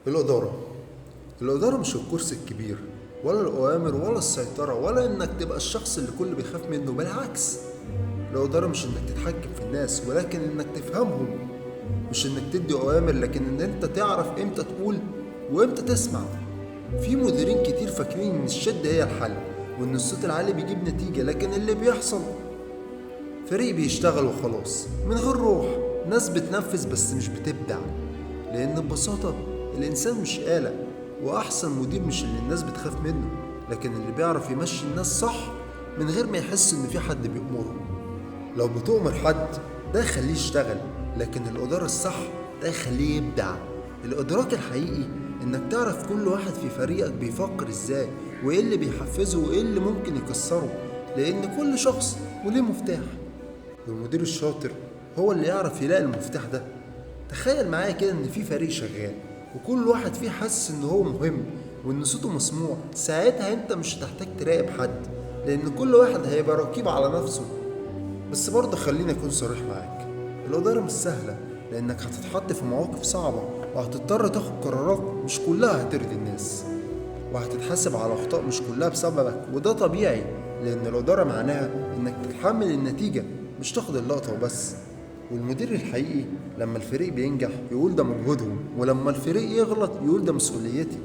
الإدارة الإدارة مش الكرسي الكبير، ولا الأوامر ولا السيطرة، ولا إنك تبقى الشخص اللي كل بيخاف منه. بالعكس، الإدارة مش إنك تتحكم في الناس، ولكن إنك تفهمهم. مش إنك تدي أوامر، لكن إن أنت تعرف إمتى تقول وإمتى تسمع. في مديرين كتير فاكرين إن الشدة هي الحل، وإن الصوت العالي بيجيب نتيجة، لكن اللي بيحصل فريق بيشتغل وخلاص من غير روح. ناس بتنفذ بس مش بتبدع، لأن ببساطة الإنسان مش آلة. وأحسن مدير مش اللي الناس بتخاف منه، لكن اللي بيعرف يمشي الناس صح من غير ما يحس إن في حد بيأمره. لو بتؤمر حد، ده يخليه يشتغل، لكن الإدارة الصح ده يخليه يبدع. الإدراك الحقيقي إنك تعرف كل واحد في فريقك بيفكر إزاي، وإيه اللي بيحفزه وإيه اللي ممكن يكسره، لأن كل شخص وليه مفتاح. والمدير الشاطر هو اللي يعرف يلاقي المفتاح ده. تخيل معايا كده ان في فريق شغال، وكل واحد فيه حاسس ان هو مهم وان صوته مسموع. ساعتها انت مش هتحتاج تراقب حد، لان كل واحد هيبقى رقيب على نفسه. بس برضه خليني اكون صريح معاك، الاداره مش سهله، لانك هتتحط في مواقف صعبه، وهتضطر تاخد قرارات مش كلها هترضي الناس، وهتتحاسب على اخطاء مش كلها بسببك. وده طبيعي، لان الاداره معناها انك تتحمل النتيجه، مش تاخد اللقطه وبس. والمدير الحقيقي لما الفريق بينجح يقول ده مجهودهم، ولما الفريق يغلط يقول ده مسؤوليتي.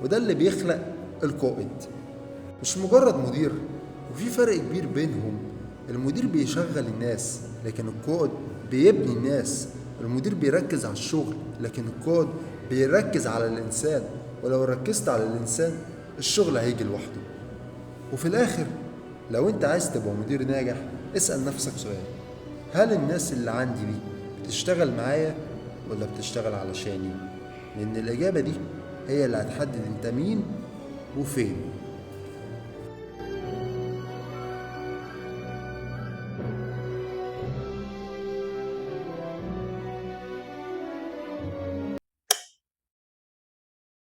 وده اللي بيخلق القائد، مش مجرد مدير. وفي فرق كبير بينهم. المدير بيشغل الناس، لكن القائد بيبني الناس. المدير بيركز على الشغل، لكن القائد بيركز على الإنسان. ولو ركزت على الإنسان، الشغل هيجي لوحده. وفي الآخر، لو أنت عايز تبقى مدير ناجح، اسأل نفسك سؤال: هل الناس اللي عندي دي بتشتغل معايا ولا بتشتغل علشاني؟ لأن الإجابة دي هي اللي هتحدد أنت مين وفين.